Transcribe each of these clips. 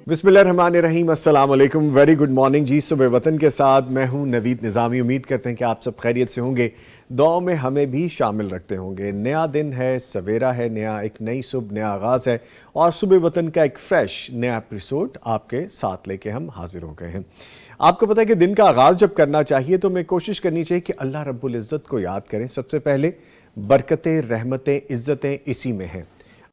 بسم اللہ الرحمن الرحیم، السلام علیکم، ویری گڈ مارننگ جی۔ صبح وطن کے ساتھ میں ہوں نوید نظامی۔ امید کرتے ہیں کہ آپ سب خیریت سے ہوں گے، دعاؤں میں ہمیں بھی شامل رکھتے ہوں گے۔ نیا دن ہے، سویرا ہے نیا، ایک نئی صبح، نیا آغاز ہے، اور صبح وطن کا ایک فریش نیا ایپیسوڈ آپ کے ساتھ لے کے ہم حاضر ہو گئے ہیں۔ آپ کو پتہ ہے کہ دن کا آغاز جب کرنا چاہیے تو ہمیں کوشش کرنی چاہیے کہ اللہ رب العزت کو یاد کریں۔ سب سے پہلے برکتیں، رحمتیں، عزتیں اسی میں ہیں۔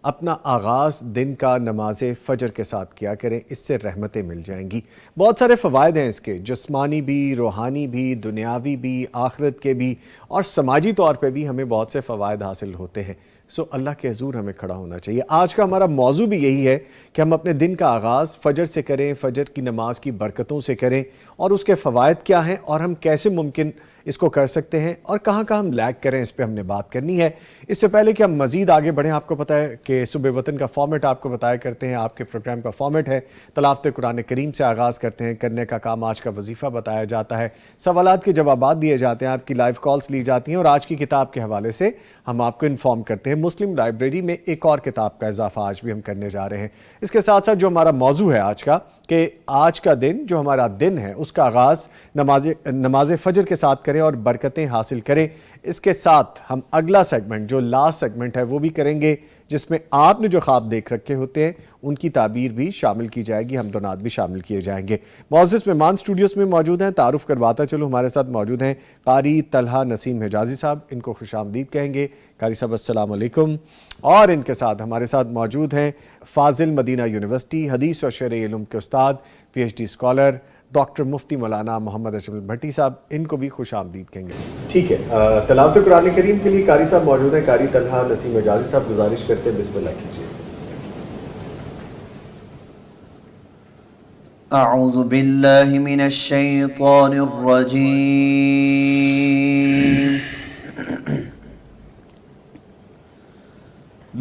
اپنا آغاز دن کا نماز فجر کے ساتھ کیا کریں، اس سے رحمتیں مل جائیں گی۔ بہت سارے فوائد ہیں اس کے، جسمانی بھی، روحانی بھی، دنیاوی بھی، آخرت کے بھی، اور سماجی طور پہ بھی ہمیں بہت سے فوائد حاصل ہوتے ہیں۔ سو اللہ کے حضور ہمیں کھڑا ہونا چاہیے۔ آج کا ہمارا موضوع بھی یہی ہے کہ ہم اپنے دن کا آغاز فجر سے کریں، فجر کی نماز کی برکتوں سے کریں، اور اس کے فوائد کیا ہیں اور ہم کیسے ممکن اس کو کر سکتے ہیں، اور کہاں کہاں ہم لیگ کریں، اس پہ ہم نے بات کرنی ہے۔ اس سے پہلے کہ ہم مزید آگے بڑھیں، آپ کو پتہ ہے کہ صبح وطن کا فارمیٹ آپ کو بتایا کرتے ہیں، آپ کے پروگرام کا فارمیٹ ہے تلاوت قرآن کریم سے آغاز کرتے ہیں، کرنے کا کام آج کا وظیفہ بتایا جاتا ہے، سوالات کے جوابات دیے جاتے ہیں، آپ کی لائیو کالز لی جاتی ہیں، اور آج کی کتاب کے حوالے سے ہم آپ کو انفارم کرتے ہیں۔ مسلم لائبریری میں ایک اور کتاب کا اضافہ آج بھی ہم کرنے جا رہے ہیں۔ اس کے ساتھ ساتھ جو ہمارا موضوع ہے آج کا، کہ آج کا دن جو ہمارا دن ہے اس کا آغاز نماز فجر کے ساتھ کریں اور برکتیں حاصل کریں۔ اس کے ساتھ ہم اگلا سیگمنٹ جو لاسٹ سیگمنٹ ہے وہ بھی کریں گے، جس میں آپ نے جو خواب دیکھ رکھے ہوتے ہیں ان کی تعبیر بھی شامل کی جائے گی، حمد بھی شامل کیے جائیں گے۔ معزز مہمان اسٹوڈیوز میں موجود ہیں، تعارف کرواتا چلو، ہمارے ساتھ موجود ہیں قاری طلحہ نسیم حجازی صاحب، ان کو خوش آمدید کہیں گے۔ قاری صاحب السلام علیکم۔ اور ان کے ساتھ ہمارے ساتھ موجود ہیں فاضل مدینہ یونیورسٹی حدیث و شرعی علوم کے استاد، P H D scholar doctor مفتی مولانا محمد اشرف بھٹی صاحب، ان کو بھی خوش آمدید کہیں گے۔ ٹھیک ہے، تلاوت قرآن کریم کے لیے قاری صاحب موجود ہیں، قاری طلحہ نسیم حجازی صاحب، گزارش کرتے ہیں بسم اللہ کیجیے۔ اعوذ باللہ من الشیطان الرجیم،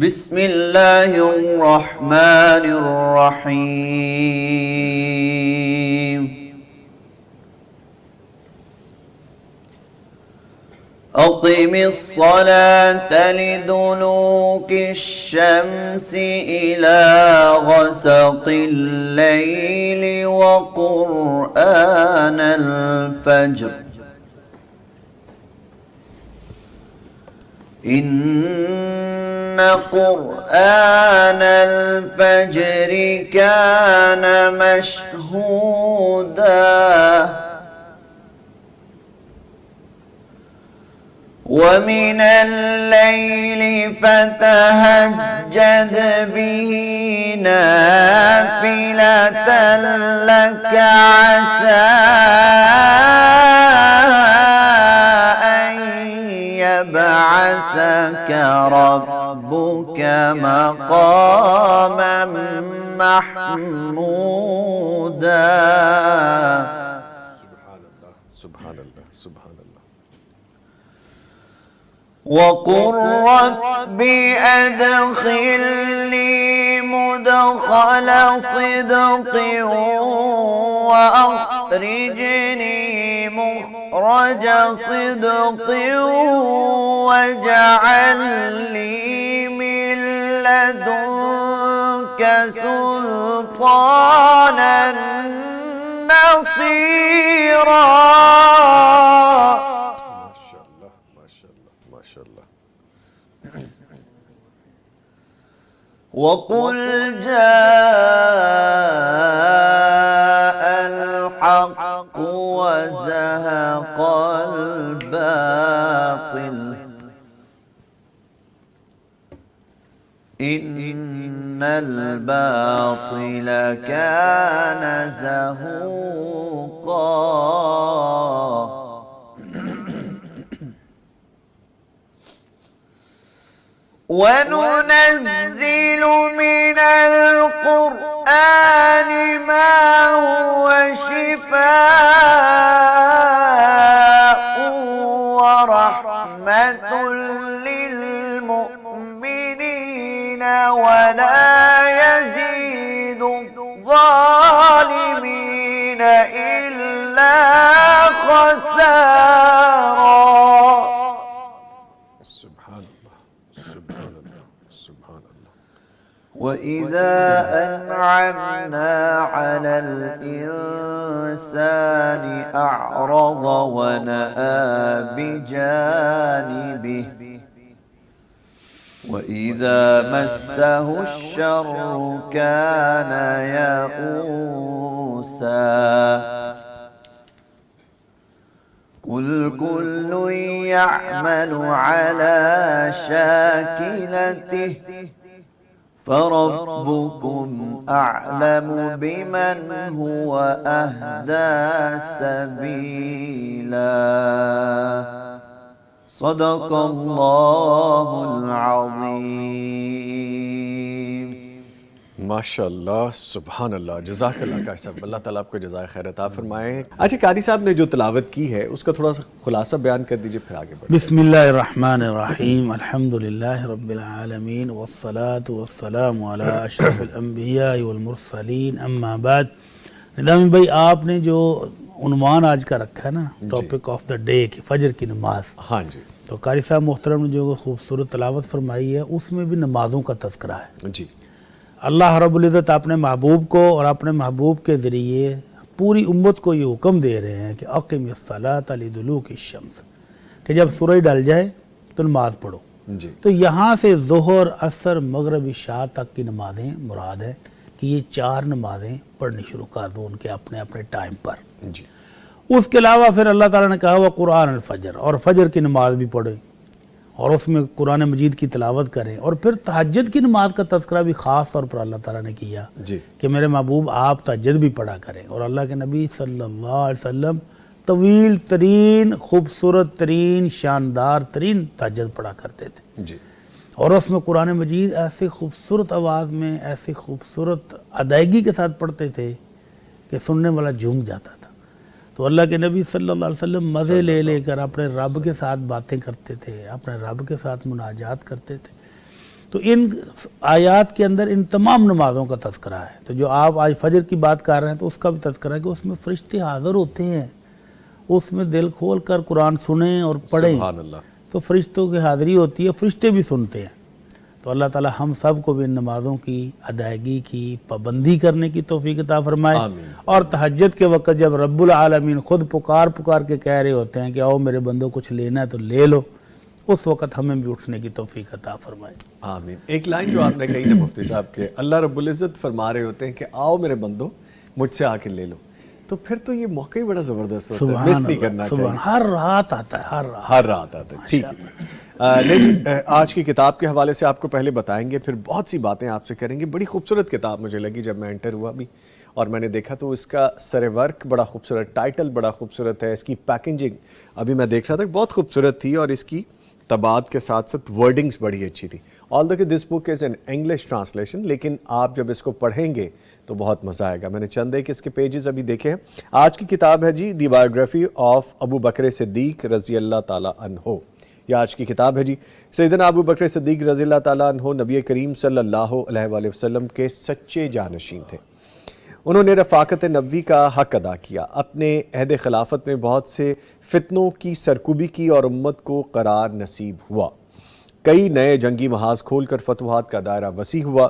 بسم اللہ الرحمن الرحیم، اقم الصلاة لدلوک الشمس الى غسق اللیل وقرآن الفجر ان قرآن الفجر كان مشهودا ومن الليل فتهجد به نافلة لك عسى أن يبعثك ربك مقاما محمودا۔ سبحان اللہ، سبحان اللہ۔ وقل رب أدخلني مدخل صدق وأخرجني مخرج صدق واجعل لي من لدنك سلطانا نصيرا۔ وقل جاء الحق وزهق الباطل إن الباطل كان زهوقا۔ وننزل من القرآن ما هو شفاء ورحمة للمؤمنين ولا يزيد الظالمين إلا خسارا۔ سبحان اللہ، سبحان اللہ، سبحان اللہ۔ وَإِذَا أَنْعَمْنَا عَلَى الْإِنسَانِ أَعْرَضَ وَنَأَى بِجَانِبِهِ وَإِذَا مَسَّهُ الشَّرُّ كَانَ يَئُوسًا قُلْ كُلٌّ يَعْمَلُ عَلَى شَاكِلَتِهِ فَرَبُّكُمْ أَعْلَمُ بِمَنْ هُوَ أَهْدَى سَبِيلًا صدق اللہ العظیم۔ ماشاءاللہ، سبحان اللہ، جزاک اللہ کا صاحب، اللہ تعالیٰ آپ کو جزائے خیر عطا فرمائے۔ اچھا قاری صاحب نے جو تلاوت کی ہے اس کا تھوڑا سا خلاصہ بیان کر دیجئے پھر آگے بڑھیں۔ بسم اللہ الرحمن الرحیم، الحمدللہ رب العالمین والصلاة والسلام علی اشرف الانبیاء والمرسلین، اما بعد۔ نظامی بھائی، آپ نے جو عنوان آج کا رکھا ہے نا، ٹاپک آف دا ڈے کی فجر کی نماز، ہاں جی، تو قاری صاحب محترم نے جو خوبصورت تلاوت فرمائی ہے اس میں بھی نمازوں کا تذکرہ ہے۔ جی، اللہ رب العزت اپنے محبوب کو اور اپنے محبوب کے ذریعے پوری امت کو یہ حکم دے رہے ہیں کہ اقم الصلاۃ لدلوک الشمس، کہ جب سورج ڈل جائے تو نماز پڑھو۔ جی، تو یہاں سے ظہر، عصر، مغرب، عشاء تک کی نمازیں مراد ہے کہ یہ 4 نمازیں پڑھنی شروع کر دو ان کے اپنے اپنے ٹائم پر۔ جی، اس کے علاوہ پھر اللہ تعالیٰ نے کہا وقرآن الفجر، اور فجر کی نماز بھی پڑھیں اور اس میں قرآن مجید کی تلاوت کریں، اور پھر تہجد کی نماز کا تذکرہ بھی خاص طور پر اللہ تعالیٰ نے کیا جی، کہ میرے محبوب آپ تہجد بھی پڑھا کریں، اور اللہ کے نبی صلی اللہ علیہ وسلم طویل ترین، خوبصورت ترین، شاندار ترین تہجد پڑھا کرتے تھے، جی، اور اس میں قرآن مجید ایسی خوبصورت آواز میں، ایسی خوبصورت ادائیگی کے ساتھ پڑھتے تھے کہ سننے والا جھوم جاتا تھا۔ تو اللہ کے نبی صلی اللہ علیہ وسلم مزے لے لے کر اپنے رب کے ساتھ باتیں کرتے تھے، اپنے رب کے ساتھ مناجات کرتے تھے۔ تو ان آیات کے اندر ان تمام نمازوں کا تذکرہ ہے۔ تو جو آپ آج فجر کی بات کر رہے ہیں تو اس کا بھی تذکرہ ہے کہ اس میں فرشتے حاضر ہوتے ہیں، اس میں دل کھول کر قرآن سنیں اور پڑھیں، سبحان اللہ۔ تو فرشتوں کی حاضری ہوتی ہے، فرشتے بھی سنتے ہیں۔ تو اللہ تعالی ہم سب کو بھی ان نمازوں کی ادائیگی کی پابندی کرنے کی توفیق عطا فرمائے، آمین۔ اور تہجد کے وقت جب رب العالمین خود پکار کے کہہ رہے ہوتے ہیں کہ آؤ میرے بندوں کچھ لینا ہے تو لے لو، اس وقت ہمیں بھی اٹھنے کی توفیق عطا فرمائے۔ آمین۔ ایک لائن جو آپ نے کہی نا مفتی صاحب کے، اللہ رب العزت فرما رہے ہوتے ہیں کہ آؤ میرے بندو مجھ سے آ کے لے لو، تو پھر تو یہ موقع ہی بڑا زبردست ہوتا ہے، مس نہیں کرنا چاہیے۔ ہر رات آتا ہے، ہر رات آتا ہے۔ ٹھیک ہے لے جی، آج کی کتاب کے حوالے سے آپ کو پہلے بتائیں گے، پھر بہت سی باتیں آپ سے کریں گے۔ بڑی خوبصورت کتاب مجھے لگی جب میں انٹر ہوا بھی اور میں نے دیکھا تو اس کا سر ورک بڑا خوبصورت، ٹائٹل بڑا خوبصورت ہے، اس کی پیکنجنگ ابھی میں دیکھ رہا تھا بہت خوبصورت تھی، اور اس کی طباعت کے ساتھ ساتھ ورڈنگز بڑی اچھی تھی۔ آلدو کہ دس بک از این انگلش ٹرانسلیشن، لیکن آپ جب اس کو پڑھیں گے تو بہت مزہ آئے گا۔ میں نے چند ایک اس کے پیجز ابھی دیکھے ہیں۔ آج کی کتاب ہے جی دی بایوگرافی آف ابو بکر صدیق رضی اللہ تعالیٰ عنہ۔ یہ آج کی کتاب ہے جی۔ سیدنا ابو بکر صدیق رضی اللہ تعالیٰ عنہ نبی کریم صلی اللہ علیہ وآلہ وسلم کے سچے جانشین تھے۔ انہوں نے رفاقت نبوی کا حق ادا کیا، اپنے عہد خلافت میں بہت سے فتنوں کی سرکوبی کی اور امت کو قرار نصیب ہوا۔ کئی نئے جنگی محاذ کھول کر فتوحات کا دائرہ وسیع ہوا،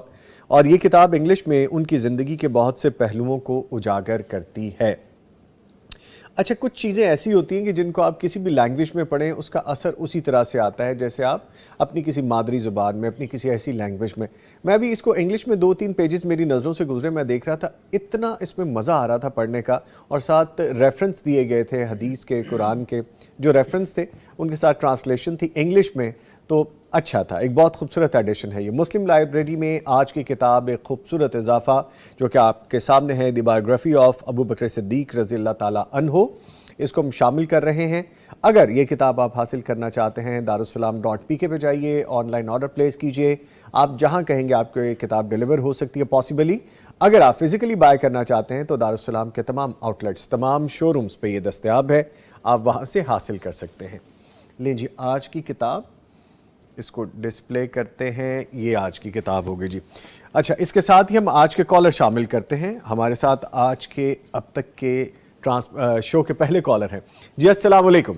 اور یہ کتاب انگلش میں ان کی زندگی کے بہت سے پہلوؤں کو اجاگر کرتی ہے۔ اچھا، کچھ چیزیں ایسی ہوتی ہیں کہ جن کو آپ کسی بھی لینگویج میں پڑھیں اس کا اثر اسی طرح سے آتا ہے جیسے آپ اپنی کسی مادری زبان میں، اپنی کسی ایسی لینگویج میں۔ میں بھی اس کو انگلش میں 2-3 پیجز میری نظروں سے گزرے، میں دیکھ رہا تھا، اتنا اس میں مزہ آ رہا تھا پڑھنے کا، اور ساتھ ریفرنس دیے گئے تھے حدیث کے، قرآن کے جو ریفرنس تھے ان کے ساتھ ٹرانسلیشن تھی انگلش میں، تو اچھا تھا۔ ایک بہت خوبصورت ایڈیشن ہے یہ۔ مسلم لائبریری میں آج کی کتاب ایک خوبصورت اضافہ جو کہ آپ کے سامنے ہے، دی بایوگرافی آف ابو بکر صدیق رضی اللہ تعالیٰ عنہ، اس کو ہم شامل کر رہے ہیں۔ اگر یہ کتاب آپ حاصل کرنا چاہتے ہیں darussalam.pk پہ جائیے، آن لائن آرڈر پلیس کیجئے، آپ جہاں کہیں گے آپ کو یہ کتاب ڈیلیور ہو سکتی ہے پاسبلی۔ اگر آپ فزیکلی بائی کرنا چاہتے ہیں تو دارالسلام کے تمام آؤٹلیٹس، تمام شو رومز پہ یہ دستیاب ہے، آپ وہاں سے حاصل کر سکتے ہیں۔ لیں جی، آج کی کتاب اس کو ڈسپلے کرتے ہیں، یہ آج کی کتاب ہوگی جی۔ اچھا، اس کے ساتھ ہی ہم آج کے کالر شامل کرتے ہیں۔ ہمارے ساتھ آج کے اب تک کے شو کے پہلے کالر ہیں جی۔ السلام علیکم۔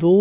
2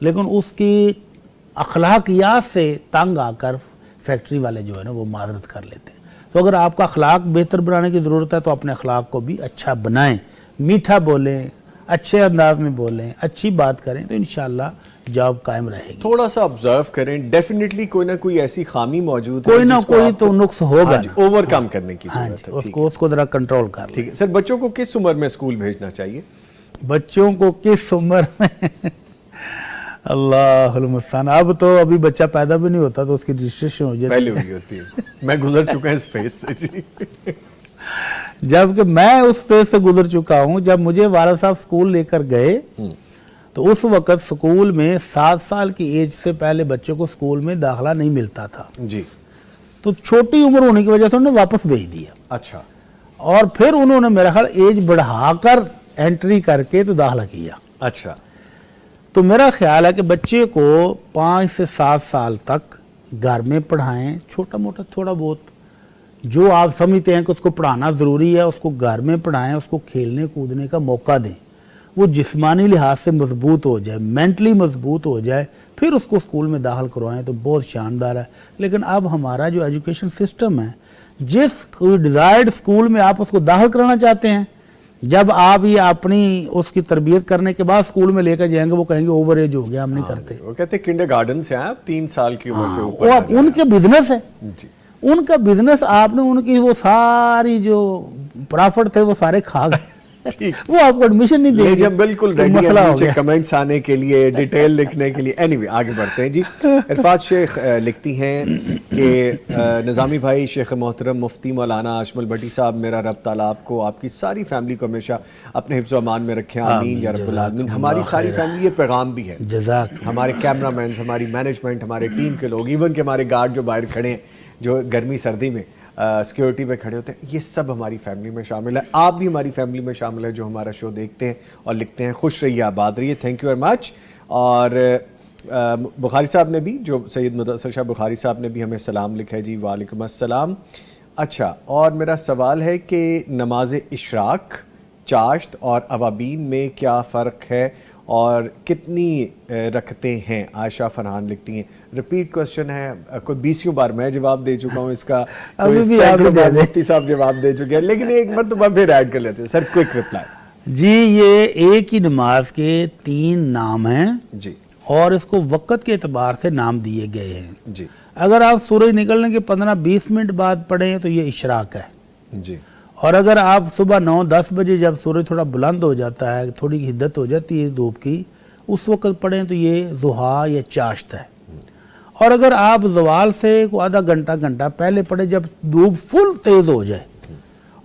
لیکن اس کی اخلاقیات سے تنگ آ کر فیکٹری والے جو ہے نا وہ معذرت کر لیتے ہیں. تو اگر آپ کا اخلاق بہتر بنانے کی ضرورت ہے تو اپنے اخلاق کو بھی اچھا بنائیں, میٹھا بولیں, اچھے انداز میں بولیں, اچھی بات کریں, تو انشاءاللہ جاب قائم رہے گی. تھوڑا سا آبزرو کریں, ڈیفینیٹلی کوئی نہ کوئی ایسی خامی موجود ہے کوئی نہ جس کو کوئی آپ تو کو نقص ہوگا, اوور کم کرنے کی ہاں ضرورت جی, ہے. اس کو ذرا کنٹرول کر لیں. ٹھیک ہے سر, بچوں کو کس عمر میں اسکول بھیجنا چاہیے؟ بچوں کو کس عمر میں اللہ المستعان, اب تو ابھی بچہ پیدا بھی نہیں ہوتا تو اس کی رجسٹریشن ہو جاتی پہلے ہوئی ہوتی ہے, میں گزر چکا ہوں اس فیز سے. جی جبکہ میں اس فیز سے گزر چکا ہوں. جب مجھے والد صاحب سکول لے کر گئے تو اس وقت سکول میں 7 سال کی ایج سے پہلے بچوں کو سکول میں داخلہ نہیں ملتا تھا. جی, تو چھوٹی عمر ہونے کی وجہ سے انہوں نے واپس بھیج دیا, اچھا, اور پھر انہوں نے میرا خیال ایج بڑھا کر انٹری کر کے تو داخلہ کیا. اچھا. تو میرا خیال ہے کہ بچے کو 5 سے 7 سال تک گھر میں پڑھائیں, چھوٹا موٹا تھوڑا بہت جو آپ سمجھتے ہیں کہ اس کو پڑھانا ضروری ہے اس کو گھر میں پڑھائیں, اس کو کھیلنے کودنے کا موقع دیں, وہ جسمانی لحاظ سے مضبوط ہو جائے, مینٹلی مضبوط ہو جائے, پھر اس کو اسکول میں داخل کروائیں تو بہت شاندار ہے. لیکن اب ہمارا جو ایجوکیشن سسٹم ہے, جس کوئی ڈیزائرڈ اسکول میں آپ اس کو داخل کرانا چاہتے ہیں, جب آپ یہ اپنی اس کی تربیت کرنے کے بعد اسکول میں لے کر جائیں گے وہ کہیں گے اوور ایج ہو گیا, ہم نہیں کرتے. وہ کہتے ہیں کنڈر گارڈن سے آپ 3 سال کی عمر سے اوپر. وہ ان کے بزنس ہے, جی, ان کا بزنس, آپ نے ان کی وہ ساری جو پرافٹ تھے وہ سارے کھا گئے, وہ آپ کو ایڈمیشن نہیں دیں گے. بالکل تو ریڈی مسئلہ ہیں ہو نیچے گیا. کمنٹس آنے کے لیے, ڈیٹیل لکھنے کے لیے. اینی وے آگے بڑھتے ہیں. جی, عرفات شیخ لکھتی ہیں کہ نظامی بھائی, شیخ محترم مفتی مولانا اشمل بھٹی صاحب, میرا رب تعالیٰ آپ کو, آپ کی ساری فیملی کو ہمیشہ اپنے حفظ و امان میں رکھیں, آمین یا رب العالمین. ہماری ساری فیملی یہ پیغام بھی ہے, جزاک ہمارے کیمرہ مینز, ہماری مینجمنٹ, ہمارے ٹیم کے لوگ, ایون کہ ہمارے گارڈ جو باہر کھڑے ہیں جو گرمی سردی میں سیکیورٹی پہ کھڑے ہوتے ہیں, یہ سب ہماری فیملی میں شامل ہے. آپ بھی ہماری فیملی میں شامل ہے جو ہمارا شو دیکھتے ہیں اور لکھتے ہیں. خوش رہیے, آباد رہیے. Thank you very much. اور بخاری صاحب نے بھی, جو سید مدثر شاہ بخاری صاحب نے بھی ہمیں سلام لکھا ہے. جی وعلیکم السلام. اچھا, اور میرا سوال ہے کہ نماز اشراق, چاشت اور اوابین میں کیا فرق ہے اور کتنی رکھتے ہیں؟ عائشہ فرحان لکھتی ہیں. ریپیٹ کوشچن ہے, کوئی 20 بار میں جواب دے چکا ہوں اس کا, کوئی سینکڑوں بار مفتی صاحب جواب دے چکے ہیں, لیکن ایک مرتبہ پھر ایڈ کر لیتے ہیں. سر کوئک رپلائی. جی, یہ ایک ہی نماز کے 3 نام ہیں جی, اور اس کو وقت کے اعتبار سے نام دیے گئے ہیں. جی, اگر آپ سورج نکلنے کے 15-20 منٹ بعد پڑھیں تو یہ اشراق ہے, جی, اور اگر آپ صبح 9-10 بجے جب سورج تھوڑا بلند ہو جاتا ہے, تھوڑی حدت ہو جاتی ہے دھوپ کی, اس وقت پڑھیں تو یہ ضحیٰ یا چاشت ہے. اور اگر آپ زوال سے آدھا گھنٹہ پہلے پڑھیں جب دھوپ فل تیز ہو جائے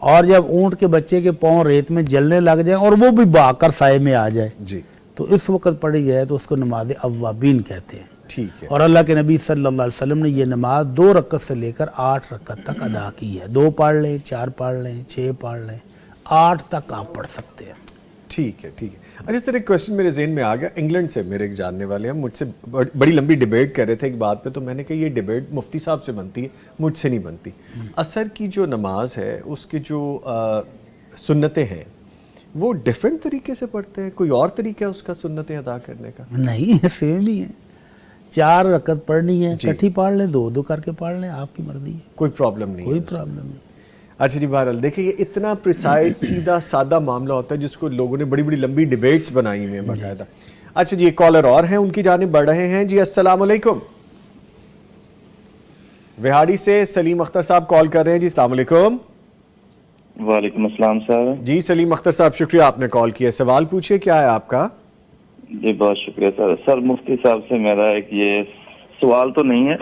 اور جب اونٹ کے بچے کے پاؤں ریت میں جلنے لگ جائیں اور وہ بھی بھاگ کر سائے میں آ جائے, جی, تو اس وقت پڑھی جائے تو اس کو نماز اوابین کہتے ہیں. ٹھیک ہے. اور اللہ کے نبی صلی اللہ علیہ وسلم نے یہ نماز 2 رکعت سے لے کر 8 رکعت تک ادا کی ہے. 2 پڑھ لیں, 4 پڑھ لیں, 6 پڑھ لیں, 8 تک آپ پڑھ سکتے ہیں. ٹھیک ہے, ٹھیک ہے. اچھا سر, ایک کوشچن میرے ذہن میں آ گیا. انگلینڈ سے میرے ایک جاننے والے ہیں, مجھ سے بڑی لمبی ڈیبیٹ کر رہے تھے ایک بات پہ, تو میں نے کہا یہ ڈیبیٹ مفتی صاحب سے بنتی ہے, مجھ سے نہیں بنتی. عصر کی جو نماز ہے اس کی جو سنتیں ہیں وہ ڈیفرنٹ طریقے سے پڑھتے ہیں, کوئی اور طریقہ ہے اس کا سنتیں ادا کرنے کا؟ نہیں, سیم ہی ہے. 4 رکعت پڑھنی ہے, کٹھی پڑھ لیں, 2 کر کے پڑھ لیں, آپ کی مرضی ہے, کوئی پرابلم نہیں, کوئی پرابلم نہیں. اچھا جی, بہرحال دیکھیں یہ اتنا پریسائز سیدھا سادہ معاملہ ہوتا ہے جس کو لوگوں نے بڑی بڑی لمبی ڈیبیٹس بنائی ہوئی ہیں باقاعدہ. اچھا جی, ایک کالر اور ہیں, ان کی جانب بڑھ رہے ہیں. جی السلام علیکم. وہاڑی سے سلیم اختر صاحب کال کر رہے ہیں. جی السلام علیکم. وعلیکم السلام سر. جی سلیم اختر صاحب, شکریہ آپ نے کال کیا. سوال پوچھئے, کیا ہے آپ کا؟ جی بہت شکریہ سر. سر مفتی صاحب سے میرا ایک یہ سوال تو نہیں ہے,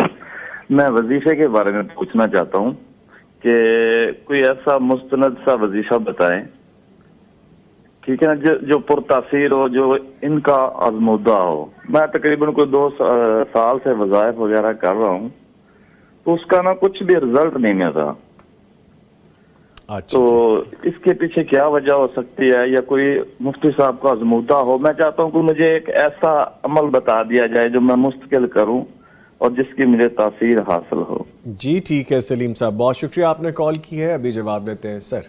میں وظیفے کے بارے میں پوچھنا چاہتا ہوں کہ کوئی ایسا مستند سا وظیفہ بتائیں, ٹھیک ہے نا, جو پرتاثیر ہو, جو ان کا آزمودہ ہو. میں تقریباً کوئی 2 سال سے وظائف وغیرہ کر رہا ہوں, تو اس کا نا کچھ بھی رزلٹ نہیں ملتا. تو اس کے پیچھے کیا وجہ ہو سکتی ہے, یا کوئی مفتی صاحب کا آزمودہ ہو؟ میں چاہتا ہوں کہ مجھے ایک ایسا عمل بتا دیا جائے جو میں مستقل کروں اور جس کی مجھے تاثیر حاصل ہو. جی ٹھیک ہے سلیم صاحب, بہت شکریہ آپ نے کال کی ہے. ابھی جواب لیتے ہیں. سر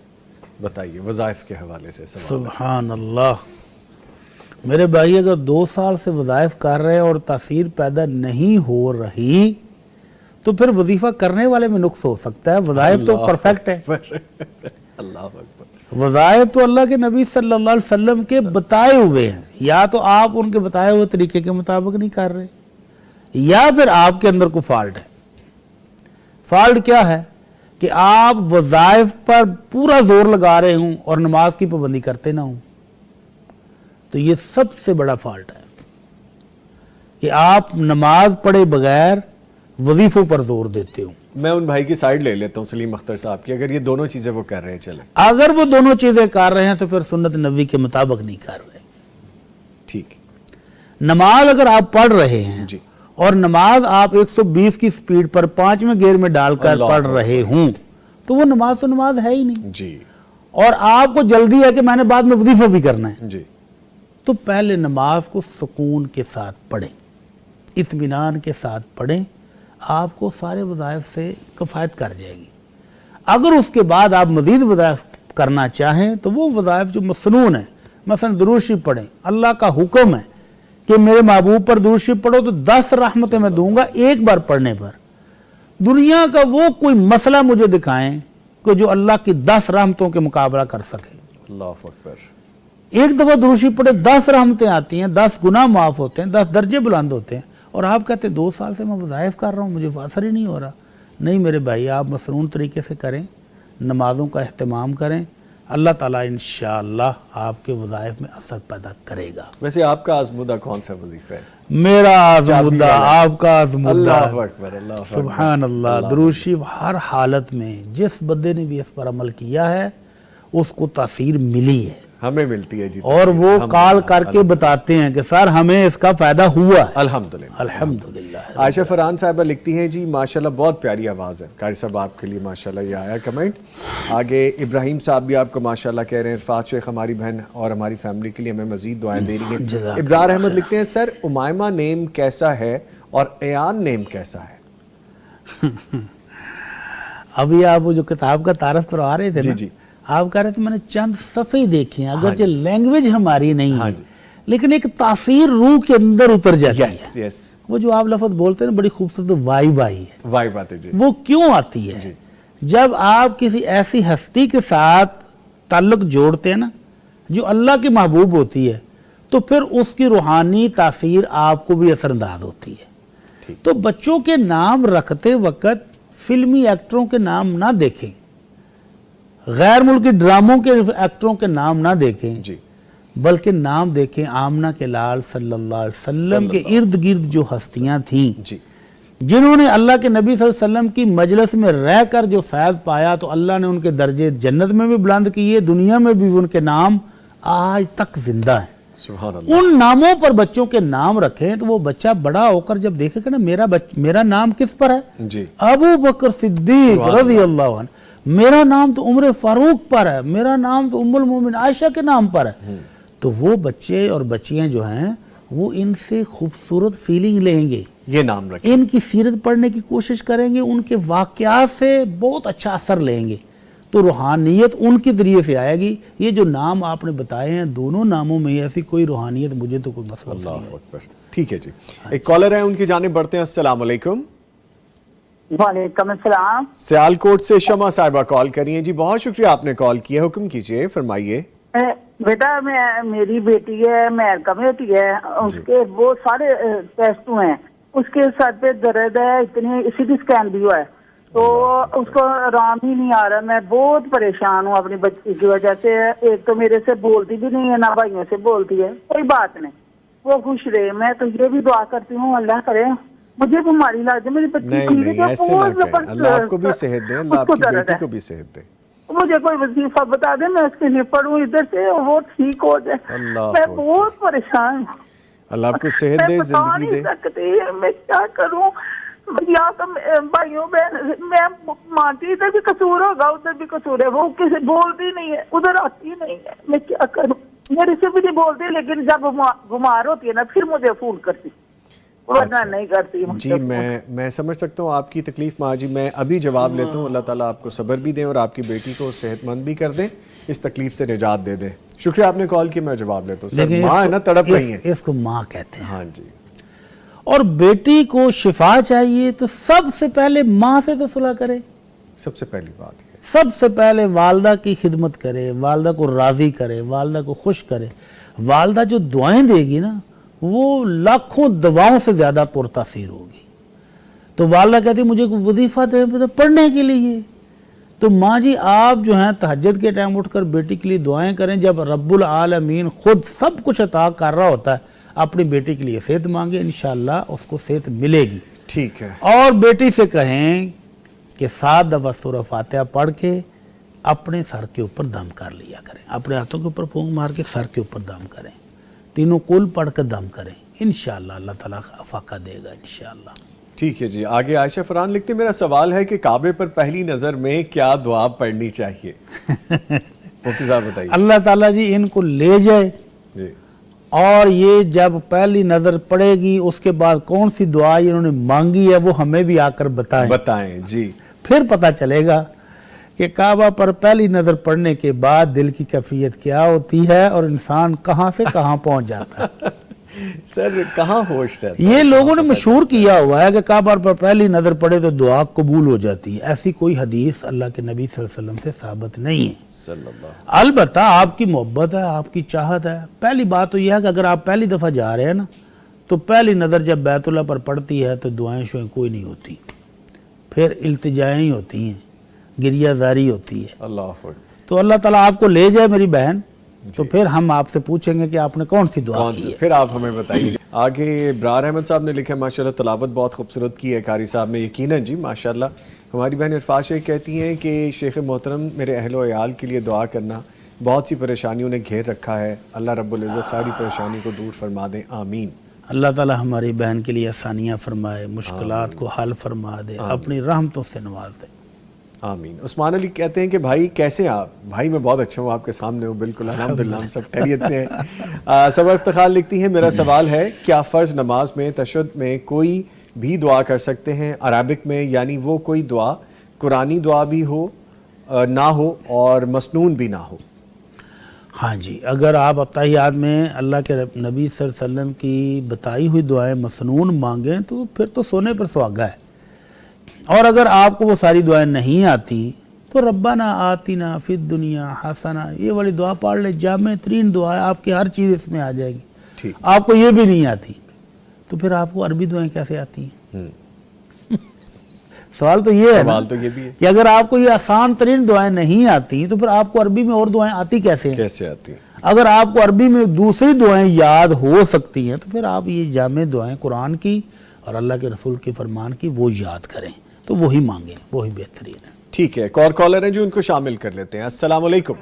بتائیے وظائف کے حوالے سے سوال. سبحان اللہ. میرے بھائی اگر 2 سال سے وظائف کر رہے ہیں اور تاثیر پیدا نہیں ہو رہی تو پھر وظیفہ کرنے والے میں نقص ہو سکتا ہے. وظائف تو پرفیکٹ ہے. اللہ اکبر. وظائف تو اللہ کے نبی صلی اللہ علیہ وسلم کے بتائے ہوئے ہیں. یا تو آپ ان کے بتائے ہوئے طریقے کے مطابق نہیں کر رہے یا پھر آپ کے اندر کوئی فالٹ ہے. فالٹ کیا ہے کہ آپ وظائف پر پورا زور لگا رہے ہوں اور نماز کی پابندی کرتے نہ ہوں. تو یہ سب سے بڑا فالٹ ہے کہ آپ نماز پڑھے بغیر وظیفوں پر زور دیتے ہوں. میں ان بھائی کی سائیڈ لے لیتا ہوں سلیم اختر صاحب کی, اگر یہ دونوں چیزیں وہ کر رہے ہیں. چلیں اگر وہ دونوں چیزیں کر رہے ہیں تو پھر سنت نبوی کے مطابق نہیں کر رہے. ٹھیک. نماز اگر آپ پڑھ رہے ہیں جی. اور نماز آپ 120 کی سپیڈ پر 5ویں گیئر میں ڈال کر پڑھ رہے ہوں تو وہ نماز تو نماز ہے ہی نہیں. جی. اور آپ کو جلدی ہے کہ میں نے بعد میں وظیفہ بھی کرنا ہے. جی. تو پہلے نماز کو سکون کے ساتھ پڑھیں, اطمینان کے ساتھ پڑھیں, آپ کو سارے وظائف سے کفایت کر جائے گی. اگر اس کے بعد آپ مزید وظائف کرنا چاہیں تو وہ وظائف جو مسنون ہیں, مثلا درود شریف پڑھیں. اللہ کا حکم ہے کہ میرے محبوب پر درود شریف پڑھو تو 10 رحمتیں میں دوں گا ایک بار پڑھنے پر. دنیا کا وہ کوئی مسئلہ مجھے دکھائیں کہ جو اللہ کی 10 رحمتوں کے مقابلہ کر سکے. اللہ اکبر. ایک دفعہ درود شریف پڑھے 10 رحمتیں آتی ہیں, 10 گناہ معاف ہوتے ہیں, 10 درجے بلند ہوتے ہیں. اور آپ کہتے ہیں 2 سال سے میں وظائف کر رہا ہوں مجھے اثر ہی نہیں ہو رہا. نہیں میرے بھائی, آپ مسنون طریقے سے کریں, نمازوں کا اہتمام کریں, اللہ تعالیٰ انشاءاللہ آپ کے وظائف میں اثر پیدا کرے گا. ویسے آپ کا آزمودہ کون سا وظیفہ ہے؟ میرا آزمودہ, آپ کا آزمودہ. اللہ اکبر. اللہ اکبر. سبحان اللہ. درود شریف ہر حالت میں جس بندے نے بھی اس پر عمل کیا ہے اس کو تاثیر ملی ہے, ہمیں ملتی ہے جی. اور وہ کال کر کے بتاتے ہیں کہ سر ہمیں اس کا فائدہ ہوا ہے. الحمدللہ. الحمدللہ. عائشہ فرحان صاحبہ لکھتی ہیں جی ماشاءاللہ بہت پیاری آواز ہے. قاری صاحب آپ کے لیے ماشاءاللہ یہ آیا کمنٹ. آگے ابراہیم صاحب بھی آپ کو ماشاءاللہ کہہ رہے ہیں, عرفات شیخ ہماری بہن اور ہماری فیملی کے لیے ہمیں مزید دعائیں دے رہی ہیں. ابرار احمد لکھتے ہیں سر امائمہ نیم کیسا ہے اور ایان نیم کیسا ہے؟ ابھی آپ وہ جو کتاب کا تعارف کروا رہے تھے جی نا, جی, آپ کہہ رہے تھے میں نے چند صفحے دیکھے ہیں, اگرچہ لینگویج ہماری نہیں ہے لیکن ایک تاثیر روح کے اندر اتر جاتی ہے. یس یس. وہ جو آپ لفظ بولتے ہیں نا بڑی خوبصورت وائب آئی ہے. وائب آتی جی. وہ کیوں آتی ہے؟ جب آپ کسی ایسی ہستی کے ساتھ تعلق جوڑتے ہیں نا جو اللہ کی محبوب ہوتی ہے تو پھر اس کی روحانی تاثیر آپ کو بھی اثر انداز ہوتی ہے. تو بچوں کے نام رکھتے وقت فلمی ایکٹروں کے نام نہ دیکھیں, غیر ملکی ڈراموں کے ایکٹروں کے نام نہ دیکھیں جی, بلکہ نام دیکھیں آمنہ کے لال صلی اللہ علیہ وسلم کے ارد گرد جو ہستیاں تھیں جی, جنہوں نے اللہ کے نبی صلی اللہ علیہ وسلم کی مجلس میں رہ کر جو فیض پایا تو اللہ نے ان کے درجے جنت میں بھی بلند کیے, دنیا میں بھی ان کے نام آج تک زندہ ہیں. سبحان اللہ. ان ناموں پر بچوں کے نام رکھیں تو وہ بچہ بڑا ہو کر جب دیکھے گا نا میرا نام کس پر ہے, جی, ابو بکر صدیق رضی اللہ عنہ, میرا نام تو عمر فاروق پر ہے, میرا نام تو ام المومن عائشہ کے نام پر ہے, تو وہ بچے اور بچیاں جو ہیں وہ ان سے خوبصورت فیلنگ لیں گے, یہ نام رکھیں, ان کی سیرت پڑھنے کی کوشش کریں گے, ان کے واقعات سے بہت اچھا اثر لیں گے, تو روحانیت ان کے ذریعے سے آئے گی. یہ جو نام آپ نے بتائے ہیں دونوں ناموں میں ایسی کوئی روحانیت مجھے تو کوئی مسئلہ نہیں ہے. اللہ اکبر. ٹھیک ہے جی, ایک کالر ہے ان کی جانب بڑھتے ہیں. السلام علیکم. وعلیکم السلام. سیالکوٹ سے شمع صاحبہ کال کری ہیں جی, بہت شکریہ آپ نے کال کیا, حکم کیجئے, فرمائیے. بیٹا میری بیٹی ہے, امریکہ میں ہوتی ہے, اس کے وہ سارے ٹیسٹ ہوئے ہیں, اس کے سر پہ درد ہے, اتنی سی ٹی اسکین بھی ہوا ہے, تو اس کو آرام ہی نہیں آ رہا. میں بہت پریشان ہوں اپنی بچی کی وجہ سے. ایک تو میرے سے بولتی بھی نہیں ہے, نہ بھائیوں سے بولتی ہے, کوئی بات نہیں, وہ خوش رہے. میں تو یہ بھی دعا کرتی ہوں اللہ کرے مجھے بیماری لا دے, میری بچی نہیں ایسے نہ کہیں, اللہ آپ کو بھی صحت دے, اللہ آپ کی بیٹی کو بھی صحت دے. مجھے کوئی وظیفہ بتا دے, میں اس کے لیے پڑھوں ادھر سے, وہ ٹھیک ہو جائے. میں بہت پریشان ہوں, اللہ آپ کو صحت دے, زندگی دے. میں کیا کروں یا تو بھائیوں بہن, میں مانتی ادھر بھی قصور ہوگا ادھر بھی قصور ہے, وہ کسی بولتی نہیں ہے, ادھر آتی نہیں ہے, میں کیا کروں. میرے سے بھی نہیں بولتی لیکن جب بیمار ہوتی ہے نا پھر مجھے فون کرتی. ورنہ نہیں کرتی جی میں سمجھ سکتا ہوں آپ کی تکلیف ماں جی. میں ابھی جواب لیتا ہوں. اللہ تعالیٰ آپ کو صبر بھی دیں اور آپ کی بیٹی کو صحت مند بھی کر دیں, اس تکلیف سے نجات دے دیں. شکریہ آپ نے کال کی, میں جواب لیتا ہوں. سر ماں ہے نا, تڑپ رہی ہیں. اس کو ماں کہتے ہیں. ہاں جی. اور بیٹی کو شفا چاہیے تو سب سے پہلے ماں سے تو صلح کرے. سب سے پہلی بات ہے سب سے پہلے والدہ کی خدمت کرے, والدہ کو راضی کرے, والدہ کو خوش کرے. والدہ جو دعائیں دے گی نا وہ لاکھوں دعاؤں سے زیادہ پرتاثیر ہوگی. تو والدہ کہتی مجھے کوئی وظیفہ دے پڑھنے کے لیے, تو ماں جی آپ جو ہیں تہجد کے ٹائم اٹھ کر بیٹی کے لیے دعائیں کریں. جب رب العالمین خود سب کچھ عطا کر رہا ہوتا ہے, اپنی بیٹی کے لیے صحت مانگے, انشاءاللہ اس کو صحت ملے گی. ٹھیک ہے. اور بیٹی سے کہیں کہ 7 دفعہ سورہ فاتحہ پڑھ کے اپنے سر کے اوپر دم کر لیا کریں. اپنے ہاتھوں کے اوپر پھونک مار کے سر کے اوپر دم کریں. 3 قل پڑھ کر دم کریں. انشاءاللہ اللہ تعالیٰ افاقہ دے گا انشاءاللہ. ٹھیک ہے جی. آگے عائشہ فرحان لکھتے ہیں میرا سوال ہے کہ کعبے پر پہلی نظر میں کیا دعا پڑھنی چاہیے؟ مفتی صاحب بتائیے. اللہ تعالیٰ جی ان کو لے جائے جی, اور یہ جب پہلی نظر پڑے گی اس کے بعد کون سی دعا انہوں نے مانگی ہے وہ ہمیں بھی آ کر بتائیں. جی. پھر پتہ چلے گا کہ کعبہ پر پہلی نظر پڑنے کے بعد دل کی کیفیت کیا ہوتی ہے اور انسان کہاں سے کہاں پہنچ جاتا ہے. سر کہاں ہوش رہتا ہے؟ یہ لوگوں نے مشہور کیا ہوا ہے کہ کعبہ پر پہلی نظر پڑے تو دعا قبول ہو جاتی ہے. ایسی کوئی حدیث اللہ کے نبی صلی اللہ علیہ وسلم سے ثابت نہیں ہے. صلی اللہ. البتہ آپ کی محبت ہے, آپ کی چاہت ہے. پہلی بات تو یہ ہے کہ اگر آپ پہلی دفعہ جا رہے ہیں نا تو پہلی نظر جب بیت اللہ پر پڑتی ہے تو دعائیں شوائیں کوئی نہیں ہوتی, پھر التجائیں ہی ہوتی ہیں, گریہ زاری ہوتی ہے. اللہ اکبر. تو اللہ تعالیٰ آپ کو لے جائے میری بہن, تو پھر ہم آپ سے پوچھیں گے کہ آپ نے کون سی دعا کی ہے. پھر آپ ہمیں بتائیے. آگے برار احمد صاحب نے لکھا ماشاءاللہ تلاوت بہت خوبصورت کی ہے قاری صاحب نے. یقیناً جی ماشاءاللہ. ہماری بہن عرفات شیخ کہتی ہیں کہ شیخ محترم میرے اہل و عیال کے لیے دعا کرنا, بہت سی پریشانیوں نے گھیر رکھا ہے, اللہ رب العزت ساری پریشانی کو دور فرما دیں, آمین. اللہ تعالیٰ ہماری بہن کے لیے آسانیاں فرمائے, مشکلات کو حل فرما دے, اپنی رحمتوں سے نواز دے, آمین. عثمان علی کہتے ہیں کہ بھائی کیسے آپ؟ بھائی میں بہت اچھا ہوں, آپ کے سامنے ہوں بالکل الحمدللہ, ہم سب خیریت سے ہیں. صبا افتخار لکھتی ہیں میرا سوال ہے کیا فرض نماز میں تشہد میں کوئی بھی دعا کر سکتے ہیں عربک میں, یعنی وہ کوئی دعا قرآنی دعا بھی ہو نہ ہو اور مسنون بھی نہ ہو؟ ہاں جی, اگر آپ اتحیات میں اللہ کے نبی صلی اللہ علیہ وسلم کی بتائی ہوئی دعائیں مسنون مانگیں تو پھر تو سونے پر سہاگا ہے. اور اگر آپ کو وہ ساری دعائیں نہیں آتی تو ربنا آتنا فی الدنیا حسنہ یہ والی دعا پڑھ لے, جامع ترین دعا ہے, آپ کی ہر چیز اس میں آ جائے گی. آپ کو یہ بھی نہیں آتی تو پھر آپ کو عربی دعائیں کیسے آتی ہیں؟ سوال تو یہ ہے نا کہ اگر آپ کو یہ آسان ترین دعائیں نہیں آتی تو پھر آپ کو عربی میں اور دعائیں آتی کیسے آتی؟ اگر آپ کو عربی میں دوسری دعائیں یاد ہو سکتی ہیں تو پھر آپ یہ جامع دعائیں قرآن کی اور اللہ کے رسول کے فرمان کی وہ یاد کریں, تو وہی مانگیں, وہی بہترین ہے. ٹھیک ہے, ایک اور کالر ہیں جو ان کو شامل کر لیتے ہیں. السلام علیکم.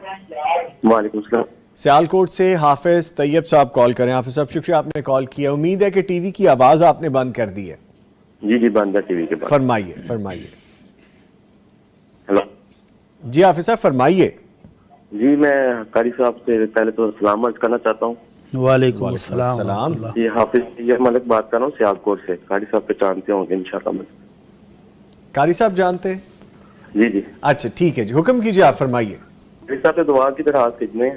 وعلیکم السلام. سیالکوٹ سے حافظ طیب صاحب کال کریں. حافظ صاحب شکریہ آپ نے کال کیا. امید ہے کہ ٹی وی کی آواز آپ نے بند کر دی ہے. جی بند ہے ٹی وی کے بعد. فرمائیے. ہلو. جی حافظ صاحب فرمائیے. جی میں قاری صاحب سے پہلے تو سلام عرض کرنا چاہتا ہوں. وعلیکم السلام. جی حافظ یہ ملک بات کر رہا ہوں سیالکوٹ سے. قاری صاحب پہچانتے ہوں گے انشاءاللہ. قاری صاحب جانتے ہیں؟ جی. اچھا ٹھیک ہے جی, حکم کیجیے, آپ فرمائیے. قاری صاحب سے دعا کی درخواست میں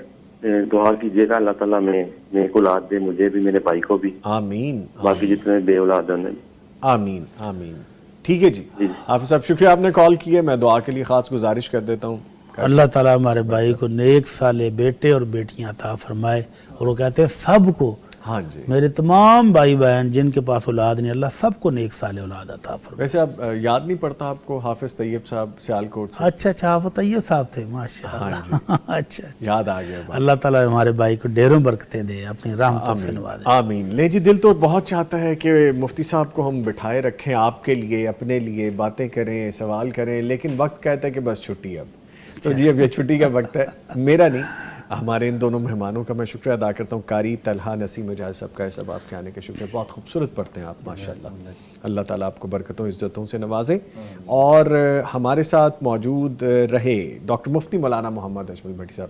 دعا کیجیے گا اللہ تعالیٰ میں کو اولاد دے, مجھے بھی میرے بھائی کو بھی, آمین. باقی جتنے بے اولاد ہیں. آمین. ٹھیک ہے جی. حافظ صاحب شکریہ آپ نے کال کی ہے. میں دعا کے لیے خاص گزارش کر دیتا ہوں, اللہ تعالیٰ ہمارے بھائی کو نیک صالح بیٹے اور بیٹیاں عطا فرمائے. اور وہ کہتے ہیں سب کو, ہاں جی, میرے تمام بھائی بہن جن کے پاس اولاد نہیں, اللہ سب کو نیک صالح اولاد عطا فرمائے. ویسے اب یاد نہیں پڑتا آپ کو حافظ طیب صاحب سیالکوٹ سے؟ اچھا حافظ طیب صاحب تھے, ماشاءاللہ. اچھا یاد آ گیا. اللہ تعالیٰ ہمارے بھائی کو ڈھیروں برکتیں دے, اپنی رحمتوں سے نوازے. آمین. لے جی, دل تو بہت چاہتا ہے کہ مفتی صاحب کو ہم بٹھائے رکھیں آپ کے لیے, اپنے لیے باتیں کریں, سوال کریں, لیکن وقت کہتا ہے کہ بس چھٹی اب. تو جی اب یہ چھٹی کا وقت ہے, میرا نہیں, ہمارے ان دونوں مہمانوں کا میں شکریہ ادا کرتا ہوں. قاری طلحہ نسیم اجاز صاحب کا سب آپ کے آنے کے شکریہ. بہت خوبصورت پڑھتے ہیں آپ ماشاءاللہ. اللہ تعالیٰ آپ کو برکتوں عزتوں سے نوازیں. اور ہمارے ساتھ موجود رہے ڈاکٹر مفتی مولانا محمد اجمل بھٹی صاحب.